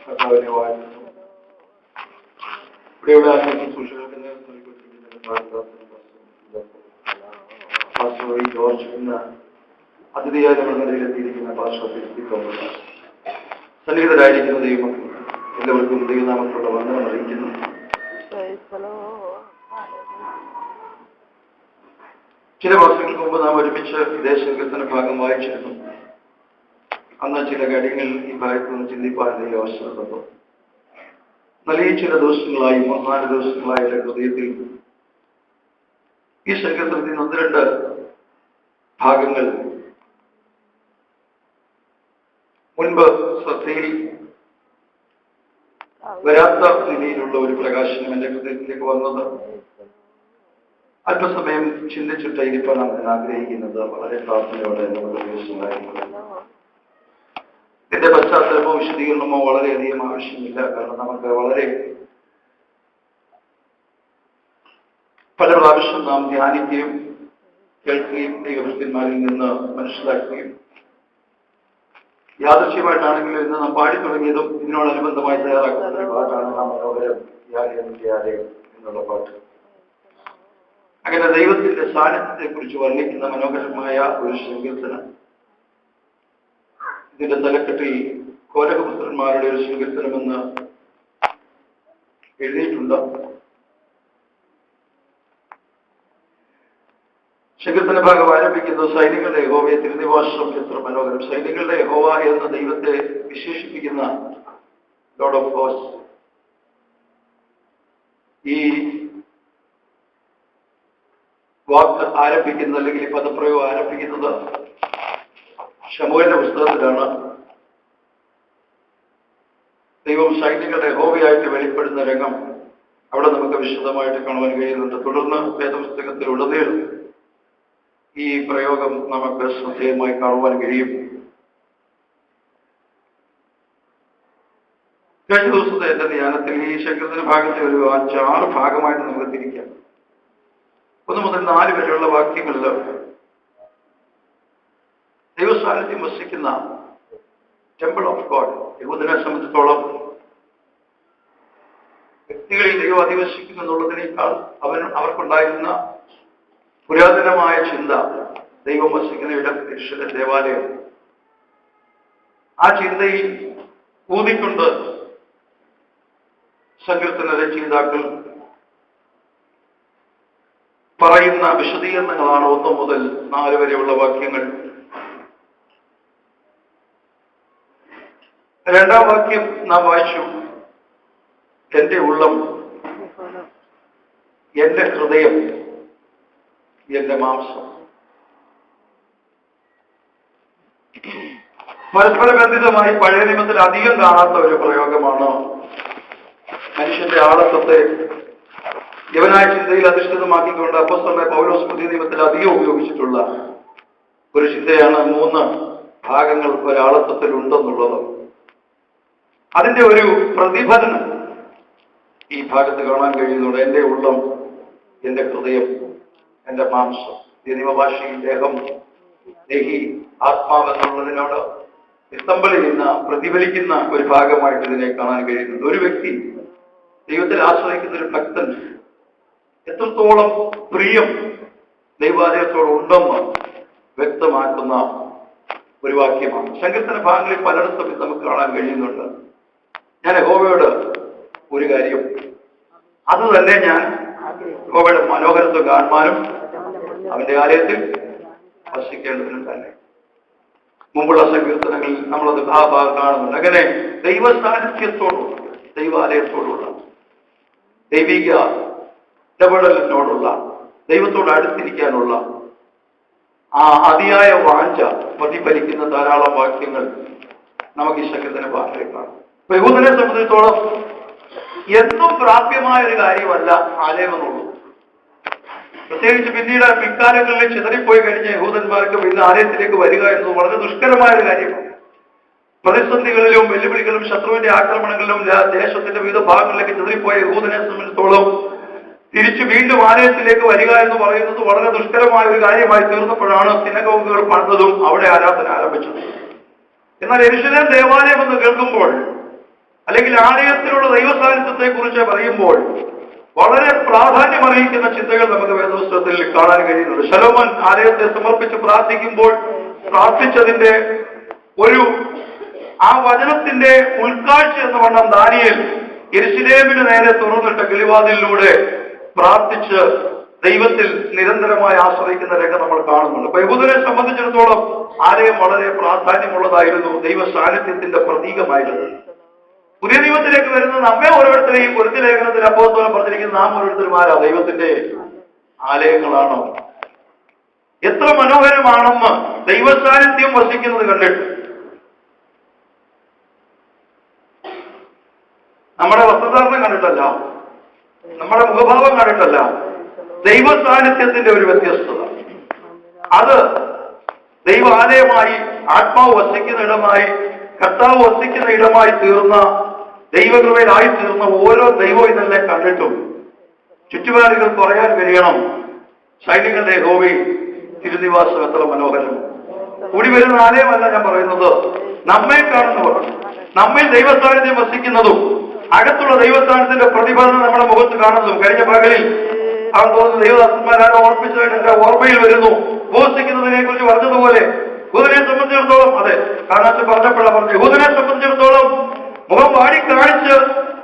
കർത്താവിനെ വാഴ്ത്തുന്നു. ഇവിടെയുള്ള ശുശ്രൂഷകൾക്ക് നേതൃത്വം ജോർജ് എന്ന അതിഥിയായി നമ്മുടെ നിലയിലെത്തിയിരിക്കുന്ന പാർശ്വത്തിൽ സന്നിഹിതരായിരിക്കുന്ന ദൈവമക്കൾ എല്ലാവർക്കും ദൈവനാമത്തിലുള്ള വന്ദനം അറിയിക്കുന്നു. ചില മാസങ്ങൾക്ക് മുമ്പ് നാം ഒരുമിച്ച് വിദേശ കീർത്തന ഭാഗം വായിച്ചിരുന്നു. അന്ന് ചില കാര്യങ്ങൾ ഈ ഭാഗത്ത് നിന്ന് ചിന്തിപ്പാനുള്ള അവസരം തന്നു. നല്ല ചില ദിവസങ്ങളായി 3-4 ദിവസങ്ങളായി എൻ്റെ ഹൃദയത്തിൽ ഈ സങ്കീർത്തനത്തിൽ 1-2 ഭാഗങ്ങൾ മുൻപ് ശ്രദ്ധയിൽ വരാത്ത നിലയിലുള്ള ഒരു പ്രകാശനം എൻ്റെ ഹൃദയത്തിലേക്ക് വന്നത് അല്പസമയം ചിന്തിച്ചിട്ട് ഇനിയിപ്പോൾ ഞാൻ ആഗ്രഹിക്കുന്നത് വളരെ പ്രാർത്ഥനയോടെ നമ്മുടെ ദിവസങ്ങളായിരിക്കും. ഇതിന്റെ പശ്ചാത്തലമോ വിശദീകരണമോ വളരെയധികം ആവശ്യമില്ല. കാരണം നമുക്ക് വളരെ പല പ്രാവശ്യം നാം ധ്യാനിക്കുകയും കേൾക്കുകയും ദൈവഭക്തന്മാരിൽ നിന്ന് മനസ്സിലാക്കുകയും യാദൃശ്യമായിട്ടാണെങ്കിലും ഇന്ന് നാം പാടി തുടങ്ങിയതും ഇതിനോടനുബന്ധമായി തയ്യാറാക്കുന്ന ഒരു പാട്ടാണ് നാം മനോഹരം എന്നുള്ള പാട്ട്. അങ്ങനെ ദൈവത്തിന്റെ സാന്നിധ്യത്തെ കുറിച്ച് വർണ്ണിക്കുന്ന മനോഹരമായ ഒരു സങ്കീർത്തനം. ഇതിന്റെ തലക്കെട്ടിൽ കോരകപുത്രന്മാരുടെ ഒരു സങ്കീർത്തനമെന്ന് എഴുതിയിട്ടുണ്ട്. സങ്കീർത്തന ഭാഗം ആരംഭിക്കുന്നത് സൈനികളുടെ യഹോവയെ തിരുനിവാസം എത്ര മനോഹരം. സൈനികളുടെ യഹോവ എന്ന ദൈവത്തെ വിശേഷിപ്പിക്കുന്ന ലോർഡ് ഓഫ് ഹോസ്റ്റ് ഈ വാക്ക് ആരംഭിക്കുന്നത് അല്ലെങ്കിൽ ഈ പദപ്രയോഗം ആരംഭിക്കുന്നത് ശമൂവേലിന്റെ പുസ്തകത്തിലാണ്. ദൈവം സൈനികളുടെ യഹോവയായിട്ട് വെളിപ്പെടുന്ന രംഗം അവിടെ നമുക്ക് വിശദമായിട്ട് കാണുവാൻ കഴിയുന്നുണ്ട്. തുടർന്ന് വേദപുസ്തകത്തിൽ ഉടനീളം ഈ പ്രയോഗം നമുക്ക് ശ്രദ്ധേയമായി കാണുവാൻ കഴിയും. കഴിഞ്ഞ ദിവസത്തെ എന്റെ ധ്യാനത്തിൽ ഈ സങ്കീർത്തന ഭാഗത്തെ ഒരു 5-6 ഭാഗമായിട്ട് നമുക്ക് തിരിക്കാം. 1 മുതൽ 4 വരെയുള്ള വാക്യങ്ങളിൽ ദൈവസാന്നിധ്യം വസിക്കുന്ന ടെമ്പിൾ ഓഫ് ഗോഡ്. യഹൂദനെ സംബന്ധിച്ചിടത്തോളം വ്യക്തികളിൽ ദൈവം അധിവസിക്കുന്നു എന്നുള്ളതിനേക്കാൾ അവർക്കുണ്ടായിരുന്ന പുരാതനമായ ചിന്ത ദൈവം വസിക്കുന്ന ഇടം യെരൂശലേം ദേവാലയം. ആ ചിന്തയിൽ ഊന്നിക്കൊണ്ട് സങ്കീർത്തന രചയിതാക്കൾ പറയുന്ന വിശദീകരണങ്ങളാണ് 1 മുതൽ 4 വരെയുള്ള വാക്യങ്ങൾ. 2-ാം വാക്യം നാം വായിച്ചു. എന്റെ ഉള്ളം, എന്റെ ഹൃദയം, എന്റെ മാംസം. പരസ്പര ബന്ധിതമായി പഴയ നിയമത്തിൽ അധികം കാണാത്ത ഒരു പ്രയോഗമാണ്. മനുഷ്യന്റെ ആളത്വത്തെ യവനായ ചിന്തയിൽ അധിഷ്ഠിതമാക്കിക്കൊണ്ട് അപ്പോസ്തലനായ പൗലോസ് പുതിയ നിയമത്തിൽ അധികം ഉപയോഗിച്ചിട്ടുള്ള ഒരു ചിന്തയാണ് 3 ഭാഗങ്ങൾ ഒരാളത്വത്തിൽ ഉണ്ടെന്നുള്ളത്. അതിന്റെ ഒരു പ്രതിഫലനം ഈ ഭാഗത്ത് കാണാൻ കഴിയുന്നുണ്ട്. എന്റെ ഉള്ളം, എന്റെ ഹൃദയം, എന്റെ മാംസം. ഈ നിയമഭാഷയിൽ ദേഹം, ദേഹി, ആത്മാവെന്നുള്ളതിനോട് ഇസ്തംബലിക്കുന്ന പ്രതിഫലിക്കുന്ന ഒരു ഭാഗമായിട്ട് ഇതിനെ കാണാൻ കഴിയുന്നുണ്ട്. ഒരു വ്യക്തി ദൈവത്തിൽ ആശ്രയിക്കുന്ന ഒരു ഭക്തൻ എത്രത്തോളം പ്രിയം ദൈവാലയത്തോട് ഉണ്ടെന്ന് വ്യക്തമാക്കുന്ന ഒരു വാക്യമാണ്. സങ്കീർത്തന ഭാഗങ്ങളിൽ പലയിടത്തും ഇത് നമുക്ക് കാണാൻ കഴിയുന്നുണ്ട്. ഞാൻ യഹോവയോട് ഒരു കാര്യം, അത് തന്നെ ഞാൻ യഹോവയുടെ മനോഹരത്വം കാണുവാനും അവന്റെ ആലയത്തിൽ വസിക്കേണ്ടതിനും തന്നെ. മുമ്പുള്ള സങ്കീർത്തനങ്ങളിൽ നമ്മളത് ആ ഭാഗം കാണുന്നുണ്ട്. അങ്ങനെ ദൈവ സാന്നിധ്യത്തോടുള്ള, ദൈവാലയത്തോടുള്ള, ദൈവിക ഇടപെടലിനോടുള്ള, ദൈവത്തോട് അടുത്തിരിക്കാനുള്ള ആ അതിയായ വാഞ്ച പ്രതിഫലിക്കുന്ന ധാരാളം വാക്യങ്ങൾ നമുക്ക് ഈ സങ്കീർത്തന ഭാഷയിൽ കാണാം. യഹൂദനെ സംബന്ധിച്ചിടത്തോളം എന്നും പ്രാപ്യമായ ഒരു കാര്യമല്ല ആലയമെന്നുള്ളൂ. പ്രത്യേകിച്ച് പിന്നീട് പിൽക്കാലങ്ങളിൽ ചിതറിപ്പോയി കഴിഞ്ഞ യഹൂദന്മാർക്ക് പിന്നെ ആലയത്തിലേക്ക് വരിക എന്നത് വളരെ ദുഷ്കരമായ ഒരു കാര്യമാണ്. പ്രതിസന്ധികളിലും വെല്ലുവിളികളും ശത്രുവിന്റെ ആക്രമണങ്ങളിലും ദേശത്തിന്റെ വിവിധ ഭാഗങ്ങളിലേക്ക് ചിതറിപ്പോയ യഹൂദനെ സംബന്ധിച്ചിടത്തോളം തിരിച്ചു വീണ്ടും ആലയത്തിലേക്ക് വരിക എന്ന് പറയുന്നത് വളരെ ദുഷ്കരമായ ഒരു കാര്യമായി തീർന്നപ്പോഴാണ് സിനഗോഗുകൾ പണിതതും അവിടെ ആരാധന ആരംഭിച്ചത്. എന്നാൽ യെരൂശലേം ദേവാലയം എന്ന് കേൾക്കുമ്പോൾ, അല്ലെങ്കിൽ അല്ലെങ്കിൽ ആലയത്തിലുള്ള ദൈവ സാന്നിധ്യത്തെ കുറിച്ച് പറയുമ്പോൾ വളരെ പ്രാധാന്യമറിയിക്കുന്ന ചിന്തകൾ നമുക്ക് വേദപുസ്തകത്തിൽ കാണാൻ കഴിയുന്നുണ്ട്. ശലോമോൻ ആലയത്തെ സമർപ്പിച്ച് പ്രാർത്ഥിക്കുമ്പോൾ പ്രാർത്ഥിച്ചതിന്റെ ആ വചനത്തിന്റെ ഉൾക്കാഴ്ച എന്ന വണ്ണം ദാനിയേൽ യെരൂശലേമിന് നേരെ തുറന്നിട്ട കിളിവാതിലിലൂടെ പ്രാർത്ഥിച്ച് ദൈവത്തിൽ നിരന്തരമായി ആശ്രയിക്കുന്ന രംഗം നമ്മൾ കാണുന്നുണ്ട്. അപ്പൊ യഹൂദനെ സംബന്ധിച്ചിടത്തോളം ആലയം വളരെ പ്രാധാന്യമുള്ളതായിരുന്നു, ദൈവ സാന്നിധ്യത്തിന്റെ പ്രതീകമായിരുന്നു. പുതിയ നിയമത്തിലേക്ക് വരുന്ന നമ്മെ ഓരോരുത്തരെയും കൊരിന്ത്യ ലേഖനത്തിൽ അപ്പോസ്തലൻ പറഞ്ഞിരിക്കുന്ന നാം ഓരോരുത്തരും ആരാ? ദൈവത്തിന്റെ ആലയങ്ങളാണോ? എത്ര മനോഹരമാണെന്ന് ദൈവ സാന്നിധ്യം വസിക്കുന്നത് കണ്ടിട്ട്. നമ്മുടെ വസ്ത്രധാരണം കണ്ടിട്ടല്ല, നമ്മുടെ മുഖഭാവം കണ്ടിട്ടല്ല, ദൈവ സാന്നിധ്യത്തിന്റെ ഒരു വ്യത്യസ്തത. അത് ദൈവാലയമായി, ആത്മാവ് വസിക്കുന്ന ഇടമായി, കർത്താവ് വസിക്കുന്ന ഇടമായി തീർന്ന, ദൈവകൃപയിലായി തീർന്ന ഓരോ ദൈവവും ഇതെന്നെ കണ്ടിട്ടും ചുറ്റുപാടുകൾ പറയാൻ കഴിയണം, സൈനികന്റെ യഹോവേ തിരുനിവാസം എത്ര മനോഹരം. കൂടി വരുന്ന ആലയമല്ല ഞാൻ പറയുന്നത്, നമ്മെ കാണുന്നവർ, നമ്മിൽ ദൈവസ്ഥാനത്തിൽ വസിക്കുന്നതും അകത്തുള്ള ദൈവസ്ഥാനത്തിന്റെ പ്രതിഫലനം നമ്മുടെ മുഖത്ത് കാണുന്നതും. കഴിഞ്ഞ പകലിൽ അവൻ തോന്നുന്നു ദൈവദാസന്മാരാരോ ഓർപ്പിച്ചതായിട്ട് എന്റെ ഓർമ്മയിൽ വരുന്നു. ഉപവസിക്കുന്നതിനെ കുറിച്ച് പറഞ്ഞതുപോലെ യഹൂദനെ സംബന്ധിച്ചിടത്തോളം, അതെ കാരണാച്ച് പറഞ്ഞപ്പോഴാണ് പറഞ്ഞു, യഹൂദനെ സംബന്ധിച്ചിടത്തോളം മുഖം വാടി കാണിച്ച്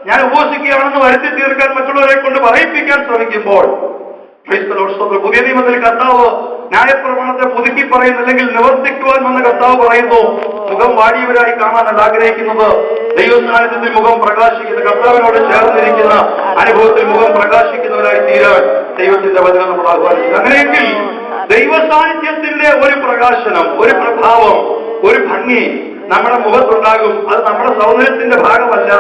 ഞാൻ ഉപവസിക്കുകയാണെന്ന് വരുത്തി തീർക്കാൻ മറ്റുള്ളവരെ കൊണ്ട് പറയിപ്പിക്കാൻ ശ്രമിക്കുമ്പോൾ, പുതിയ നിയമത്തിൽ കർത്താവ് ന്യായപ്രമാണത്തെ പുതുക്കി പറയുന്നില്ലെങ്കിൽ നിവർത്തിക്കുവാൻ വന്ന കർത്താവ് പറയുന്നു, മുഖം വാടിയവരായി കാണാനല്ല ആഗ്രഹിക്കുന്നത്, ദൈവസ്ഥാനത്തിൽ മുഖം പ്രകാശിക്കുന്ന, കർത്താവിനോട് ചേർന്നിരിക്കുന്ന അനുഭവത്തിൽ മുഖം പ്രകാശിക്കുന്നവരായി തീരാൻ ദൈവത്തിന്റെ വചനം നമ്മൾ ആഹ്വാനിക്കുന്നു. അങ്ങനെയെങ്കിൽ ദൈവസാന്നിധ്യത്തിന്റെ ഒരു പ്രകാശനം, ഒരു പ്രഭാവം, ഒരു ഭംഗി നമ്മുടെ മുഖത്തുണ്ടാകും. അത് നമ്മുടെ സൗന്ദര്യത്തിന്റെ ഭാഗമല്ല,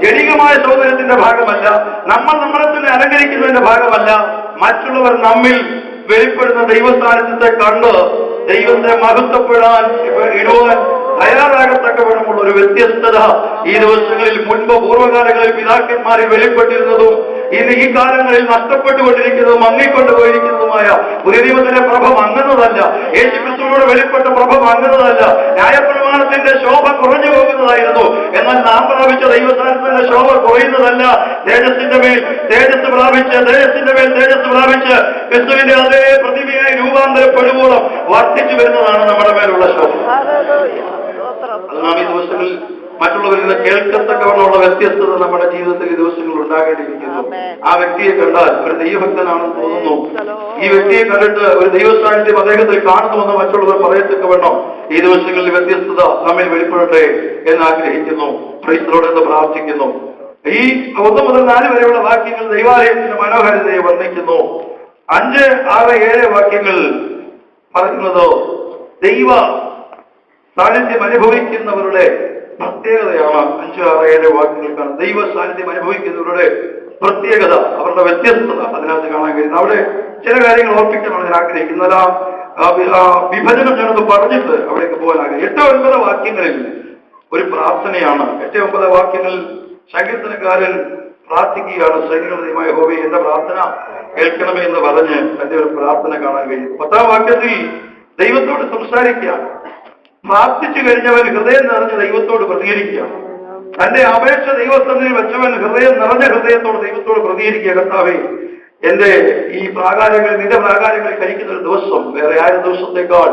ജനികമായ സൗന്ദര്യത്തിന്റെ ഭാഗമല്ല, നമ്മൾ നമ്മളെ തന്നെ അലങ്കരിക്കുന്നതിന്റെ ഭാഗമല്ല, മറ്റുള്ളവർ നമ്മിൽ വെളിപ്പെടുന്ന ദൈവസാന്നിധ്യത്തെ കണ്ട് ദൈവത്തെ മഹത്വപ്പെടാൻ ഇടുവാൻ തയ്യാറാകത്തക്കവണ്ണമുള്ള ഒരു വ്യത്യസ്തത ഈ ദിവസങ്ങളിൽ മുൻപ് പൂർവ്വകാലങ്ങളിൽ പിതാക്കന്മാരിൽ വെളിപ്പെട്ടിരുന്നതും ഇന്ന് ഈ കാലങ്ങളിൽ നഷ്ടപ്പെട്ടുകൊണ്ടിരിക്കുന്നതും മങ്ങിക്കൊണ്ടുപോയിരിക്കുന്നതുമായ പുതിയ നിയമത്തിലെ പ്രഭ മങ്ങുന്നതല്ല, യേശുക്രിസ്തുവിനോട് വെളിപ്പെട്ട പ്രഭ മങ്ങുന്നതല്ല, ന്യായപ്രമാണത്തിന്റെ ശോഭ കുറഞ്ഞു പോകുന്നതായിരുന്നു. എന്നാൽ നാം പ്രാപിച്ച ദൈവസ്ഥാനത്തിന്റെ ശോഭ കുറയുന്നതല്ല, തേജസ്സിന്റെ മേൽ തേജസ് പ്രാപിച്ച്, തേജസ്സിന്റെ മേൽ തേജസ് പ്രാപിച്ച് ക്രിസ്തുവിന്റെ അതേ പ്രതിമയായി രൂപാന്തരപ്പെടുവോളം വർദ്ധിച്ചു വരുന്നതാണ് നമ്മുടെ മേലുള്ള ശോഭ. അത് നാം ഈ ദിവസങ്ങളിൽ മറ്റുള്ളവരിൽ നിന്ന് കേൾക്കത്തക്കവണ്ണമുള്ള വ്യത്യസ്തത നമ്മുടെ ജീവിതത്തിൽ ഈ ദിവസങ്ങളിൽ ഉണ്ടാകേണ്ടിയിരിക്കുന്നു. ആ വ്യക്തിയെ കണ്ടാൽ ഒരു ദൈവഭക്തനാണെന്ന് തോന്നുന്നു, ഈ വ്യക്തിയെ കണ്ടിട്ട് ഒരു ദൈവസാന്നിധ്യം അദ്ദേഹത്തിൽ കാണുന്നുവെന്ന് മറ്റുള്ളവർ പറയത്തക്കവണ്ണം ഈ ദിവസങ്ങളിൽ വ്യത്യസ്തത നമ്മിൽ വെളിപ്പെടട്ടെ എന്ന് ആഗ്രഹിക്കുന്നു. ക്രൈസ്തവരോട് പ്രാർത്ഥിക്കുന്നു. ഈ 1 മുതൽ 4 വരെയുള്ള വാക്യങ്ങൾ ദൈവാലയത്തിന്റെ മനോഹാരിതയെ വർണ്ണിക്കുന്നു. 5, 6, 7 വാക്യങ്ങൾ പറയുന്നത് ദൈവ സാന്നിധ്യം അനുഭവിക്കുന്നവരുടെ പ്രത്യേകതയാണ്. 5, 6, 7 വാക്യങ്ങൾക്കാണ് ദൈവ സാന്നിധ്യം അനുഭവിക്കുന്നവരുടെ പ്രത്യേകത, അവരുടെ വ്യത്യസ്തത അതിനകത്ത് കാണാൻ കഴിയുന്നത്. അവിടെ ചില കാര്യങ്ങൾ ഓർപ്പിക്കാനാണ് ഞാൻ ആഗ്രഹിക്കുന്നത്. വിഭജനം ഞാനത് പറഞ്ഞിട്ട് അവിടേക്ക് പോകാൻ ആഗ്രഹിക്കും. 8, 9 വാക്യങ്ങളിൽ ഒരു പ്രാർത്ഥനയാണ്. 8, 9 വാക്യങ്ങളിൽ സങ്കീർത്തനക്കാരൻ പ്രാർത്ഥിക്കുകയാണ്, സൈനികമായ യഹോവേ എന്റെ പ്രാർത്ഥന കേൾക്കണമേ എന്ന് പറഞ്ഞ് തന്റെ ഒരു പ്രാർത്ഥന കാണാൻ കഴിയും. 10 വാക്യത്തിൽ ദൈവത്തോട് സംസാരിക്കുകയാണ്. പ്രാർത്ഥിച്ചു കഴിഞ്ഞവൻ ഹൃദയം നിറഞ്ഞ് ദൈവത്തോട് പ്രതികരിക്കുകയാണ്. തന്റെ അപേക്ഷ ദൈവസന്നിധിയിൽ വെച്ചവൻ ഹൃദയം നിറഞ്ഞ ഹൃദയത്തോട് ദൈവത്തോട് പ്രതികരിക്കുക. കർത്താവേ, എന്റെ ഈ പ്രാകാരങ്ങളിൽ, നിന്റെ പ്രാകാരങ്ങളിൽ കഴിക്കുന്ന ഒരു ദിവസം വേറെ 1000 ദിവസത്തേക്കാൾ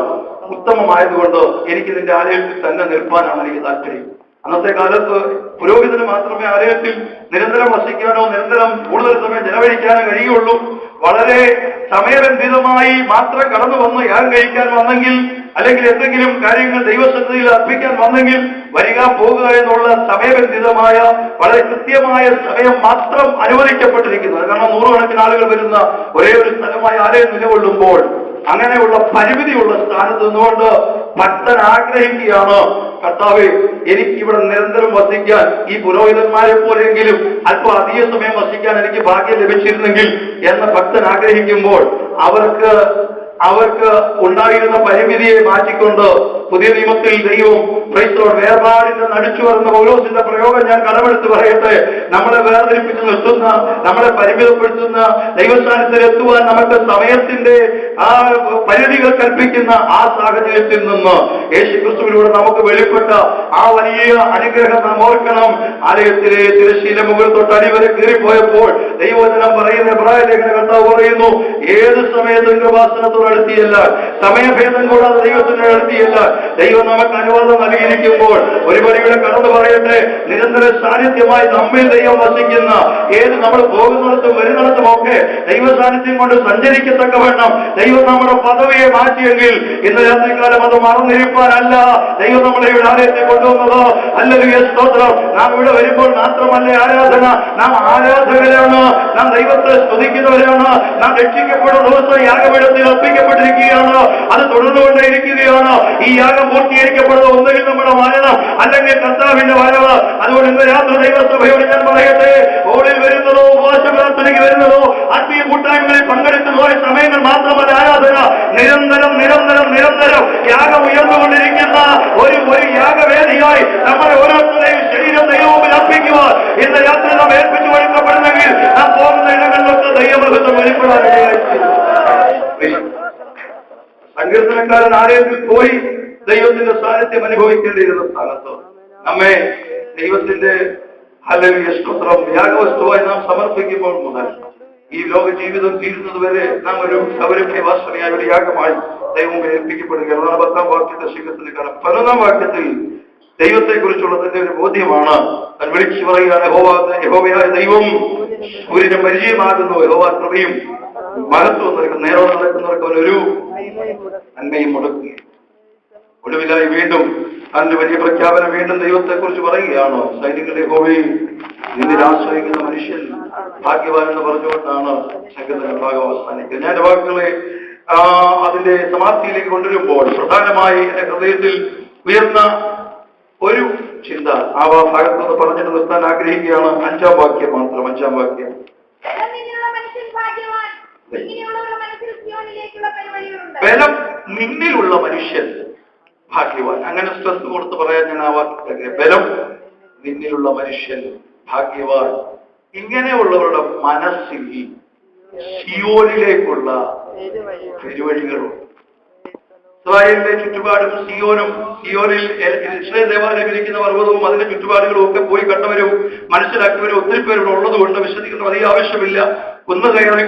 ഉത്തമമായതുകൊണ്ട് എനിക്ക് നിന്റെ ആലയത്തിൽ തന്നെ നിൽപ്പാനാണ് എനിക്ക് താല്പര്യം. അന്നത്തെ കാലത്ത് പുരോഹിതന് മാത്രമേ ആലയത്തിൽ നിരന്തരം വസിക്കാനോ നിരന്തരം കൂടുതൽ സമയം ചെലവഴിക്കാനോ കഴിയുള്ളൂ. വളരെ സമയബന്ധിതമായി മാത്രം കടന്നു വന്ന് യാഗം കഴിക്കാൻ വന്നെങ്കിൽ, അല്ലെങ്കിൽ എന്തെങ്കിലും കാര്യങ്ങൾ ദൈവസന്നിധിയിൽ അർപ്പിക്കാൻ വന്നെങ്കിൽ വരിക പോകുക എന്നുള്ള സമയബന്ധിതമായ വളരെ കൃത്യമായ സമയം മാത്രം അനുവദിക്കപ്പെട്ടിരിക്കുന്നത്. കാരണം 100 കണക്കിന് ആളുകൾ വരുന്ന ഒരേ ഒരു സ്ഥലമായി ആലയം നിലകൊള്ളുമ്പോൾ അങ്ങനെയുള്ള പരിമിതിയുള്ള സ്ഥാനത്ത് നിന്നുകൊണ്ട് ഭക്തൻ ആഗ്രഹിക്കുകയാണ്, കർത്താവേ എനിക്ക് ഇവിടെ നിരന്തരം വസിക്കാൻ, ഈ പുരോഹിതന്മാരെ പോലെയെങ്കിലും അല്പം അധിക സമയം വസിക്കാൻ എനിക്ക് ഭാഗ്യം ലഭിച്ചിരുന്നെങ്കിൽ എന്ന് ഭക്തൻ ആഗ്രഹിക്കുമ്പോൾ അവർക്ക് ഉണ്ടായിരുന്ന പരിമിതിയെ മാറ്റിക്കൊണ്ട് പുതിയ നിയമത്തിൽ ദൈവം വേർപാടിന്റെ നടിച്ചു വരുന്ന പൗലോസിന്റെ പ്രയോഗം ഞാൻ കടമെടുത്ത് പറയട്ടെ. നമ്മളെ വേർതിരിപ്പിച്ച് നിർത്തുന്ന, നമ്മളെ പരിമിതപ്പെടുത്തുന്ന, ദൈവസ്ഥാനത്തിൽ എത്തുവാൻ നമുക്ക് സമയത്തിന്റെ ആ പരിധികൾ കൽപ്പിക്കുന്ന ആ സാഹചര്യത്തിൽ നിന്ന് യേശുക്രിസ്തുവിലൂടെ നമുക്ക് വെളിപ്പെട്ട ആ വലിയ അനുഗ്രഹം നാം ഓർക്കണം. ആലയത്തിലെ തിരശ്ശീല മുകൾ തൊട്ട് അടിവരെ കീറിപ്പോയപ്പോൾ ദൈവവചനം പറയുന്ന എബ്രായ ലേഖന കർത്താവ് പറയുന്നു, ഏത് സമയത്തും കൃപാസനത്തോട് അടുത്തിയല്ല, സമയഭേദം കൂടാതെ ദൈവത്തിന്റെ അടുത്തിയല്ല. ദൈവം നമുക്ക് അനുവാദം നൽകിയിരിക്കുമ്പോൾ ഒരു വഴിയുടെ കടന്നു പറയട്ടെ, നിരന്തര സാന്നിധ്യമായി നമ്മിൽ ദൈവം വസിക്കുന്ന, ഏത് നമ്മൾ പോകുന്നിടത്തും വരുന്നിടത്തും ഒക്കെ ദൈവ സാന്നിധ്യം കൊണ്ട് സഞ്ചരിക്കത്തക്കവണ്ണം ദൈവം നമ്മുടെ പദവിയെ മാറ്റിയെങ്കിൽ ഇന്ന് രാത്രികാലം അത് മറന്നിരിപ്പാനല്ല ദൈവം നമ്മളെ ഇവിടെ ആലയത്തിൽ കൊണ്ടുവന്നത്. ഹല്ലേലൂയ, സ്തോത്രം. നാം ഇവിടെ വരുമ്പോൾ മാത്രമല്ല ആരാധന, നാം ആരാധകരാണ്, നാം ദൈവത്തെ സ്തുതിക്കുന്നവരാണ്. നാം രക്ഷിക്കപ്പെടുന്ന ദിവസം യാഗപീഠത്തിൽ അർപ്പിക്കപ്പെട്ടിരിക്കുകയാണ്, അത് തുടർന്നുകൊണ്ടേയിരിക്കുകയാണ്. ഈ യാഗം പൂർത്തീകരിക്കപ്പെടുന്നത് ഒന്നുകിൽ നമ്മുടെ മരണം, അല്ലെങ്കിൽ കർത്താവിന്റെ വരവ്. അതുകൊണ്ട് ഇന്ന് രാത്രി ദൈവസഭയോട് ഞാൻ പറയട്ടെ, ഓളിൽ വരുന്നതോ ഉപവാസ പ്രാർത്ഥനയ്ക്ക് വരുന്നതോ ആത്മീയ കൂട്ടായ്മകളിൽ പങ്കെടുക്കുന്നതോ സമയങ്ങൾ മാത്രമല്ല ആരാധന. നിരന്തരം നിരന്തരം നിരന്തരം യാഗം ഉയർന്നുകൊണ്ടിരിക്കുന്ന ഒരു യാഗവേദിയായി നമ്മുടെ ഓരോരുത്തരെയും ശരീരം ദൈവത്തിൽ അർപ്പിക്കുവാൻ ഇന്ന് രാത്രി നാം ഏൽപ്പിച്ചു കൊടുക്കപ്പെടുന്നെങ്കിൽ നാം പോകുന്ന ഇടങ്ങളിലൊക്കെ ദൈവമഹത്വം വെളിപ്പെടാനിടയായി. സങ്കീർത്തനക്കാരൻ ആലയത്തിൽ പോയി ദൈവത്തിന്റെ സാന്നിധ്യം അനുഭവിക്കേണ്ടിയിരുന്ന സ്ഥാനത്ത് നമ്മെ ദൈവത്തിന്റെ ഹല്ലേലൂയ സ്തോത്രം യാഗവസ്തുവായി നാം സമർപ്പിക്കുമ്പോൾ മുതൽ ഈ ലോക ജീവിതം തീരുന്നത് വരെ നാം ഒരു സൗരഭ്യവാസനയായ ഒരു യാഗമായി ദൈവം ഏൽപ്പിക്കപ്പെടുകയാണ്. 10-ാം വാക്യത്തെ ശീഘ്രത്തിന് കാരണം 11-ാം വാക്യത്തിൽ ദൈവത്തെ കുറിച്ചുള്ളതിന്റെ ഒരു ബോധ്യമാണ്. താൻ വിളിച്ചു പറയുകയാണ്, യഹോവയായ ദൈവം സൂര്യന് പരിചയമാകുന്നു, യഹോവ കൃപയും മഹത്വം നൽകും, നേരോടെ നടക്കുന്നവർക്ക് അവനൊരു നന്മയും മുടക്കുകയും. ഒടുവിലായി വീണ്ടും അതിന്റെ വലിയ പ്രഖ്യാപനം വീണ്ടും ദൈവത്തെ കുറിച്ച് പറയുകയാണ്. സൈനികരുടെ യഹോവയെ നിന്നിൽ ആശ്രയിക്കുന്ന മനുഷ്യൻ ഭാഗ്യവാൻ എന്ന് പറഞ്ഞുകൊണ്ടാണ് സംഗീത ഭാഗം അവസാനിക്കുന്നത്. ഞാൻ വാക്കുകളെ അതിന്റെ സമാപ്തിയിലേക്ക് കൊണ്ടുവരുമ്പോൾ പ്രധാനമായി എന്റെ ഹൃദയത്തിൽ ഉയർന്ന ഒരു ചിന്ത ആ ഭാഗത്തുനിന്ന് പറഞ്ഞിട്ട് നിർത്താൻ ആഗ്രഹിക്കുകയാണ്. 5-ാം വാക്യം മാത്രം. 5-ാം വാക്യം, ബലം നിന്നിലുള്ള മനുഷ്യൻ ഭാഗ്യവാൻ. അങ്ങനെ സ്ട്രെസ് കൊടുത്ത് പറയാൻ ഞാൻ ആ വാക്യത്തെ, ബലം നിന്നിലുള്ള മനുഷ്യൻ ഭാഗ്യവാൻ. ഇങ്ങനെയുള്ളവരുടെ മനസ്സിൽ സിയോനിലേക്കുള്ള പെരുവഴികളുണ്ട്. ഇസ്രായേലിന്റെ ചുറ്റുപാടും സിയോനിൽ ഇസ്രായേൽ ദേവാലയം ഇരിക്കുന്ന പർവ്വതവും അതിന്റെ ചുറ്റുപാടുകളും ഒക്കെ പോയി കണ്ടവരും മനസ്സിലാക്കിയവരും ഒത്തിരി പേരുടെ ഉള്ളതുകൊണ്ട് വിശദീകരണം അധികം ആവശ്യമില്ല. കുന്നുകയറി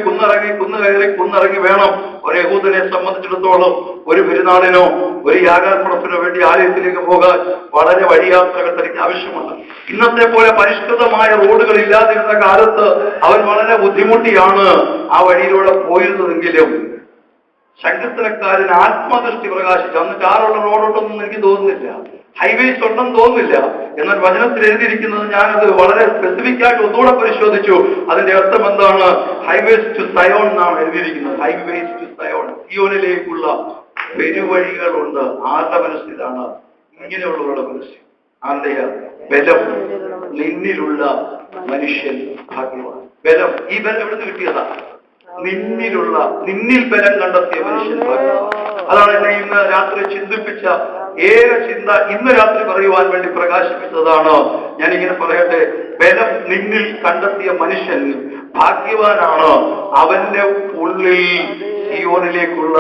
കുന്നിറങ്ങി വേണം ഒരു യഹൂദനെ സംബന്ധിച്ചിടത്തോളം ഒരു പെരുന്നാളിനോ ഒരു യാഗാർപ്പണത്തിനോ വേണ്ടി ആലയത്തിലേക്ക് പോകാൻ വളരെ വഴിയാത്രകൾ തനിക്ക് ആവശ്യമുണ്ട്. ഇന്നത്തെ പോലെ പരിഷ്കൃതമായ റോഡുകൾ ഇല്ലാതിരുന്ന കാലത്ത് അവൻ വളരെ ബുദ്ധിമുട്ടിയാണ് ആ വഴിയിലൂടെ പോയിരുന്നതെങ്കിലും സങ്കീർത്തനക്കാരൻ ആത്മദൃഷ്ടി പ്രകാശിച്ചു. അന്ന് കാറുള്ള റോഡുണ്ടെന്നും എനിക്ക് തോന്നുന്നില്ല, ഹൈവേസ് ഉണ്ടെന്ന് തോന്നുന്നില്ല. എന്നാൽ വചനത്തിൽ എഴുതിയിരിക്കുന്നത് ഞാനത് വളരെ സ്പെസിഫിക് ആയിട്ട് ഒന്നുകൂടെ പരിശോധിച്ചു. അതിന്റെ അർത്ഥം എന്താണ്? ഹൈവേസ് ടു സയോൺ എന്നാണ് എഴുതിയിരിക്കുന്നത്. ഹൈവേസ് ടു സയോൺ, സിയോനിലേക്കുള്ള പെരുവഴികളുണ്ട്. ആരുടെ മനസ്സിലാണ്? ഇങ്ങനെയുള്ളവരുടെ മനസ്സിൽ. ആരുടെയാ? ബലം നിന്നിലുള്ള മനുഷ്യൻ ഭാഗ്യവാൻ. ബലം, ഈ ബലം എവിടെ നിന്ന് കിട്ടിയതാ? നിന്നിൽ ബലം കണ്ടെത്തിയ മനുഷ്യൻ ഭാഗ്യവാൻ. അതാണ് എന്നെ ഇന്ന് രാത്രി ചിന്തിപ്പിച്ച ഏക ചിന്ത. ഇന്ന് രാത്രി പറയുവാൻ വേണ്ടി പ്രകാശിപ്പിച്ചതാണ്. ഞാനിങ്ങനെ പറയട്ടെ, ബലം നിന്നിൽ കണ്ടെത്തിയ മനുഷ്യൻ ഭാഗ്യവാനാണ്. അവന്റെ ഉള്ളിൽ സിയോനിലേക്കുള്ള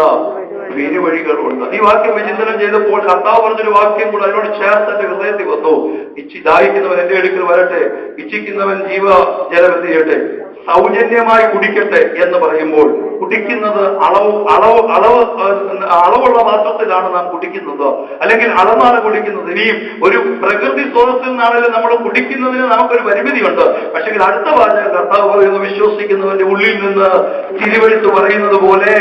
പെരുവഴികളുണ്ട്. ഈ വാക്യം വിചിന്തനം ചെയ്തപ്പോൾ കർത്താവ് പറഞ്ഞൊരു വാക്യം കൂടെ അതിനോട് ചേർത്ത് എന്റെ ഹൃദയത്തിൽ വന്നു. ദാഹിക്കുന്നവൻ എന്റെ അടുക്കൽ വരട്ടെ, ഇച്ഛിക്കുന്നവൻ ജീവജലം എന്ത് ചെയ്യട്ടെ, സൗജന്യമായി കുടിക്കട്ടെ എന്ന് പറയുമ്പോൾ കുടിക്കുന്നത് അളവുള്ള പാത്രത്തിലാണ് നാം കുടിക്കുന്നത്, അല്ലെങ്കിൽ അളന്നാണ് കുടിക്കുന്നത്. ഇനിയും ഒരു പ്രകൃതി സ്രോതസ്സിൽ നിന്നാണെങ്കിലും നമ്മൾ കുടിക്കുന്നതിന് നമുക്കൊരു പരിമിതിയുണ്ട്. പക്ഷേ അടുത്ത വാചകം കർത്താവ് പറയുന്നു, വിശ്വസിക്കുന്നവന്റെ ഉള്ളിൽ നിന്ന് തിരുവെഴുത്ത് പറയുന്നത് പോലെ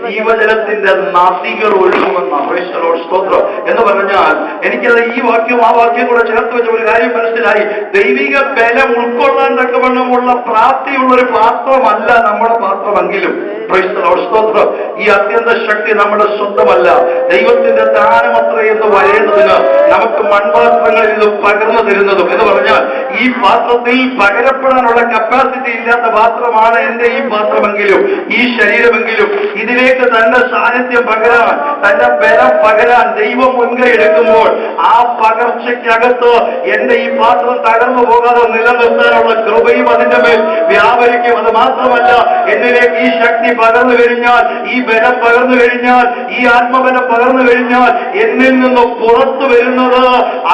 ജീവജലത്തിന്റെ നദികൾ ഒഴുകുമെന്നാണ്. സ്തോത്രം എന്ന് പറഞ്ഞാൽ എനിക്കത് ഈ വാക്യം ആ വാക്യം കൂടെ ചേർത്ത് വെച്ച ഒരു കാര്യം മനസ്സിലായി. ദൈവിക ബലം ഉൾക്കൊള്ളാൻ തക്കവണ്ണമുള്ള പ്രാപ്തിയുള്ള ഒരു പാത്രമല്ല നമ്മുടെ പാത്രമെങ്കിലും സ്തോത്രം, ഈ അത്യന്ത ശക്തി നമ്മുടെ സ്വന്തമല്ല, ദൈവത്തിന്റെ ദാനമത്ര എന്ന് വരേണ്ടതിന് നമുക്ക് മൺപാത്രങ്ങളിൽ നിന്ന് പകർന്നു തരുന്നതും എന്ന് പറഞ്ഞാൽ ഈ പാത്രത്തിൽ പകരപ്പെടാനുള്ള കപ്പാസിറ്റി ഇല്ലാത്ത പാത്രമാണ് എന്റെ ഈ പാത്രമെങ്കിലും ഈ ശരീരമെങ്കിലും ഇതിലേക്ക് തന്റെ സാന്നിധ്യം പകരാൻ തന്റെ ബലം പകരാൻ ദൈവം മുൻകൈ എടുക്കുമ്പോൾ ആ പകർച്ചയ്ക്കകത്ത് എന്റെ ഈ പാത്രം തകർന്നു പോകാതെ നിലനിർത്താനുള്ള കൃപയും അതിന്റെ മേൽ വ്യാപരിക്കും. അത് മാത്രമല്ല, എന്നിലേക്ക് ഈ ശക്തി പകർന്നു കഴിഞ്ഞാൽ, ഈ ബലം പകർന്നു കഴിഞ്ഞാൽ, ഈ ആത്മബലം പകർന്നു കഴിഞ്ഞാൽ എന്നിൽ നിന്ന് പുറത്തു വരുന്നത്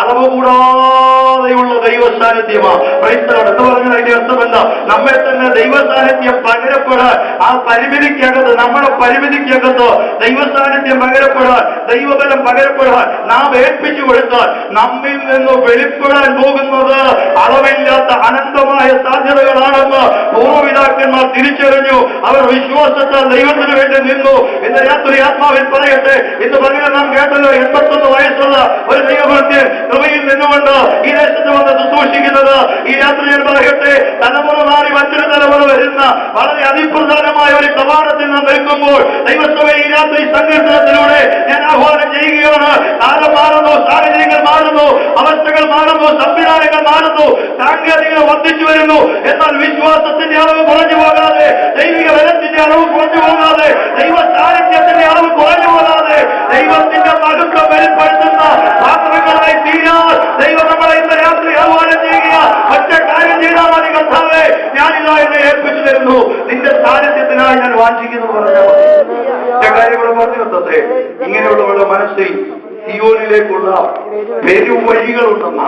അളവ് കൂടാതെയുള്ള ദൈവ സാന്നിധ്യമാണ്. എന്ന് പറഞ്ഞാൽ അതിന്റെ അർത്ഥമല്ല, നമ്മെ തന്നെ ദൈവ സാന്നിധ്യം പകരപ്പെടാൻ, ആ പരിമിതിക്കകത്ത്, നമ്മുടെ പരിമിതിക്കകത്ത് ദൈവ സാന്നിധ്യം പകരപ്പെടാൻ, ദൈവബലം പകരപ്പെടാൻ നാം ഏൽപ്പിച്ചു കൊടുത്താൽ നമ്മിൽ നിന്ന് വെളിപ്പെടാൻ പോകുന്നത് അളവില്ലാത്ത അനന്തമായ സാധ്യതകളാണെന്ന് പൂർവ്വപിതാക്കന്മാർ തിരിച്ചറിഞ്ഞു. അവർ വിശ്വാസത്താൽ ദൈവത്തിന് വേണ്ടി നിന്നു. ഇന്ന് രാത്രി ആത്മാവിൽ പറയട്ടെ, ഇന്ന് പറയുന്നത് നാം കേട്ടല്ലോ, 81 വയസ്സുള്ള ഒരു ദൈവഭക്തൻ കൃപയിൽ നിന്നുകൊണ്ട് ഈ ദേശത്ത് വന്ന് ശുശ്രൂഷിക്കുന്നത്. ഈ രാത്രി ഞാൻ പറയട്ടെ, തലമുറ മാറി മറ്റൊരു തലമുറ വരുന്ന വളരെ അതിപ്രധാനമായ ഒരു കവാടത്തിൽ നാം നിൽക്കുമ്പോൾ ദൈവസഭയെ ഈ രാത്രി സംഘർഷത്തിലൂടെ ഞാൻ ആഹ്വാനം ചെയ്യുകയാണ്. കാലം മാറുന്നു, സാഹചര്യങ്ങൾ മാറുന്നു, അവസ്ഥകൾ മാറുന്നു, സംവിധാനങ്ങൾ മാറുന്നു, സാങ്കേതികത വർദ്ധിച്ചു വരുന്നു. എന്നാൽ വിശ്വാസത്തിന്റെ അളവ് കുറഞ്ഞു പോകാതെ, ദൈവിക ബലത്തിന്റെ അളവ് കുറഞ്ഞു പോകാതെ, ദൈവ സാന്നിധ്യത്തിന്റെ അളവ് കുറഞ്ഞു പോകാതെ ദൈവത്തിന്റെ മഹത്വം വെളിപ്പെടുത്തുന്ന പാത്രങ്ങളായി തീരാൻ ദൈവം നമ്മളെ ഇന്ന് രാത്രി ആഹ്വാനം ചെയ്യുക. ഒറ്റ കാര്യം ചെയ്താൽ മതി, കർത്താവേ, ഞാനിതാ എന്നെ ഏൽപ്പിച്ചു തരുന്നു, നിന്റെ സാന്നിധ്യത്തിനായി ഞാൻ വാഞ്ചിക്കുന്നു പറഞ്ഞാൽ കാര്യങ്ങൾ പറഞ്ഞു തന്നേ. ഇങ്ങനെയുള്ളവരുടെ മനസ്സിൽ സിയോനിലേക്കുള്ള പെരുവഴികളുണ്ടെന്ന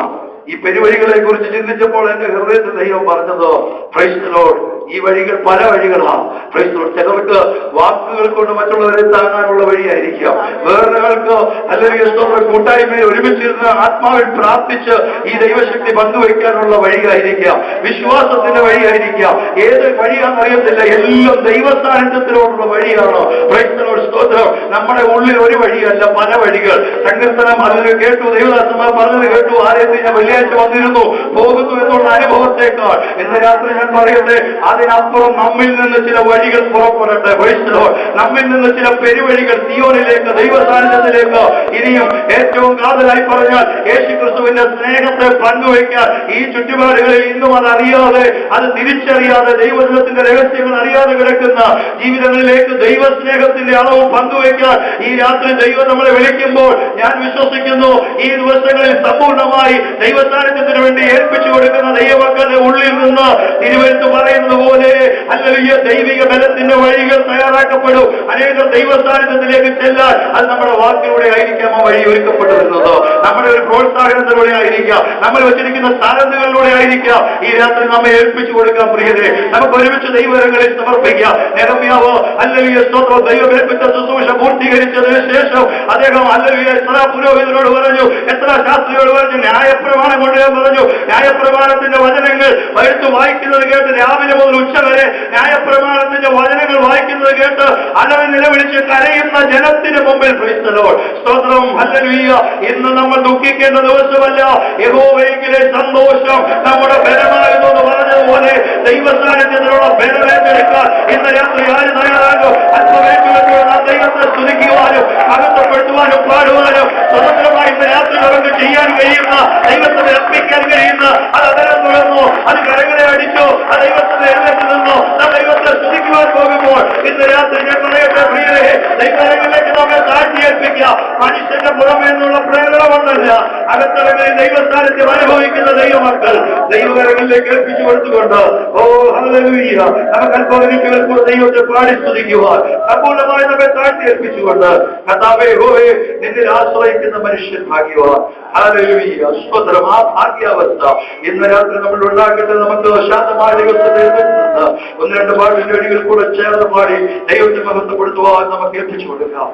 ഈ പെരുവഴികളെ കുറിച്ച് ചിന്തിച്ചപ്പോൾ എന്റെ ഹൃദയത്തിൽ ദൈവം പറഞ്ഞത്, പ്രൈസ് ദി ലോർഡ്, ഈ വഴികൾ പല വഴികളാണ്. Praise the Lord. ചിലർക്ക് വാക്കുകൾ കൊണ്ട് മറ്റുള്ളവരെ താങ്ങാനുള്ള വഴിയായിരിക്കാം, വേറൊരാൾക്ക് അല്ലെങ്കിൽ കൂട്ടായ്മയിൽ ഒരുമിച്ചിരുന്ന് ആത്മാവിൽ പ്രാർത്ഥിച്ച് ഈ ദൈവശക്തി പങ്കുവയ്ക്കാനുള്ള വഴിയായിരിക്കാം, വിശ്വാസത്തിന്റെ വഴിയായിരിക്കാം. ഏത് വഴിയാണെന്ന് അറിയത്തില്ല, എല്ലാം ദൈവസാന്നിധ്യത്തിലോടുള്ള വഴിയാണ്. Praise the Lord. സ്തോത്രം. നമ്മുടെ ഉള്ളിൽ ഒരു വഴിയല്ല, പല വഴികൾ. സങ്കീർത്തനം അതിന് കേട്ടു, ദൈവദാസന്മാർ പറഞ്ഞത് കേട്ടു, ആരെയും ഞാൻ വെള്ളിയാഴ്ച വന്നിരുന്നു പോകുന്നു എന്നുള്ള അനുഭവത്തേക്കാൾ ഇന്ന് രാത്രി ഞാൻ പറയട്ടെ, അതിനപ്പുറം നമ്മിൽ നിന്ന് ചില വഴികൾ പുറപ്പെടട്ടെ. Praise the Lord. നമ്മിൽ നിന്ന് ചില പെരുവഴികൾ സിയോനിലേക്ക്, ദൈവ സാന്നിധ്യത്തിലേക്ക്, ഇനിയും ഏറ്റവും കാതലായി പറഞ്ഞാൽ യേശുക്രിസ്തുവിന്റെ സ്നേഹത്തെ പങ്കുവയ്ക്കാൻ ഈ ചുറ്റുപാടുകളിൽ ഇന്നും അതറിയാതെ, അത് തിരിച്ചറിയാതെ, ദൈവത്തിന്റെ രഹസ്യങ്ങൾ അറിയാതെ കിടക്കുന്ന ജീവിതങ്ങളിലേക്ക് ദൈവസ്നേഹത്തിന്റെ അളവ് പങ്കുവയ്ക്കാൻ ഈ രാത്രി ദൈവം നമ്മളെ വിളിക്കുമ്പോൾ ഞാൻ വിശ്വസിക്കുന്നു, ഈ ദിവസങ്ങളിൽ സമ്പൂർണ്ണമായി ദൈവസാന്നിധ്യത്തിന് വേണ്ടി ഏൽപ്പിച്ചു കൊടുക്കുന്ന ദൈവമക്കളുടെ ഉള്ളിൽ നിന്ന് തിരുവെഴുത്ത് പറയുന്നത് പോലെ അല്ലെങ്കിൽ ദൈവിക ബലത്തിന്റെ വഴികൾ തയ്യാറാക്കപ്പെടും. അനേകം ദൈവസാന്നിധ്യത്തിലേക്ക് ചെല്ലാൻ അത് നമ്മുടെ വാക്കിലൂടെ ആയിരിക്കാം ആ വഴി ഒരുക്കപ്പെട്ടു വരുന്നത്, നമ്മുടെ ഒരു പ്രോത്സാഹനത്തിലൂടെ ആയിരിക്കാം, നമ്മൾ വെച്ചിരിക്കുന്ന സ്ഥാനങ്ങളിലൂടെ ആയിരിക്കാം. ഈ രാത്രി നമ്മെ ഏൽപ്പിച്ചു കൊടുക്കാം. പ്രിയരെ, നമുക്ക് ഒരുമിച്ച് ദൈവങ്ങളിൽ സമർപ്പിക്കാം. നെഹമ്യാവ് അല്ലെങ്കിൽ സ്തോത്രം ദൈവമേൽപ്പിച്ച ശുശ്രൂഷ പൂർത്തീകരിച്ചതിന് ശേഷം അദ്ദേഹം അല്ലെങ്കിൽ എത്ര പുരോഹിതനോട് പറഞ്ഞു, എത്ര ശാസ്ത്രിയോട് പറഞ്ഞു, ന്യായപ്രമാണം കൊണ്ടുവരാൻ പറഞ്ഞു. ന്യായപ്രമാണത്തിന്റെ വചനങ്ങൾ എടുത്ത് വായിക്കുന്നത് കേട്ട് രാവിലെ മുതൽ ഉച്ച വരെ ന്യായപ്രമാണത്തിന്റെ വചനങ്ങൾ വായിക്കുന്നത് കേട്ട് അലറി നിലവിളിച്ച് കരയുന്ന ജനത്തിന് മുമ്പിൽ പ്രൈസ് ദി ലോർഡ്. സ്തോത്രം. ഹല്ലേലൂയ. ഇന്ന് നമ്മൾ ദുഃഖിക്കേണ്ട ദിവസമല്ല, യഹോവയിലെ സന്തോഷം നമ്മുടെ ബലമാകുന്നു എന്ന് പറഞ്ഞതുപോലെ ദൈവസാന്നിധ്യത്തിലുള്ള ബലമേറ്റെടുക്കാൻ ഇന്ന് രാത്രി ആര് തയ്യാറാകും? അല്പമേറ്റുവെച്ചുകൊണ്ട് നാം ദൈവത്തെ സ്തുതിക്കുവാനും മഹത്വപ്പെടുത്തുവാനും പാടുവാനും സ്വതന്ത്രമായി ഇന്ന് രാത്രി നമുക്ക് ചെയ്യാൻ കഴിയുന്ന, ദൈവത്തിന് അർപ്പിക്കാൻ കഴിയുന്ന, അത് അതരം തുറന്നു, അത് കരങ്ങളെ അടിച്ചു, അത് ദൈവത്തിന്റെ എഴുന്നേറ്റ് നിന്നു, ദൈവത്തെ സ്തുതിക്കുവാൻ പോകുമ്പോൾ ഇന്ന് രാത്രി ഞാൻ പറയട്ടെ പ്രിയരെ, ദൈവങ്ങളിലേക്ക് നമ്മെ താഴ്ത്തിയേൽപ്പിക്കാം. മനുഷ്യന്റെ പുറമെ നിന്നുള്ള പ്രേരണ കൊണ്ടല്ല, അകത്തളങ്ങളിൽ ദൈവസ്ഥാനത്തെ അനുഭവിക്കുന്ന ദൈവമക്കൾ ദൈവകരങ്ങളിലേക്ക് ഏൽപ്പിച്ചു കൊടുത്തുകൊണ്ട് ഓ ഹല്ലേലൂയ, നമുക്ക് അല്പമിനിറ്റുകൾ കൂടെ ദൈവത്തെ പാടി സ്തുതിക്കുവാൻ സമ്പൂർണ്ണമായി നമ്മെ താഴ്ത്തിയേൽപ്പിച്ചുകൊണ്ട് കർത്താവേ, യഹോവേ, നിന്നിൽ ആശ്രയിക്കുന്ന മനുഷ്യൻ ഭാഗ്യവാൻ. ഹല്ലേലൂയ. സ്തോത്രം. ആ ഭാഗ്യാവസ്ഥ ഇന്ന് രാത്രി നമ്മൾ ഉണ്ടാക്കട്ടെ. നമുക്ക് ശാന്തമായ ദിവസത്തെ ഒന്ന് രണ്ട് പാട്ടിന്റെ വഴികൾ കൂടെ ചേർന്ന് പാടി ദൈവത്തെ മഹത്വപ്പെടുത്തുവാൻ നമുക്ക് ഏൽപ്പിച്ചു കൊടുക്കാം.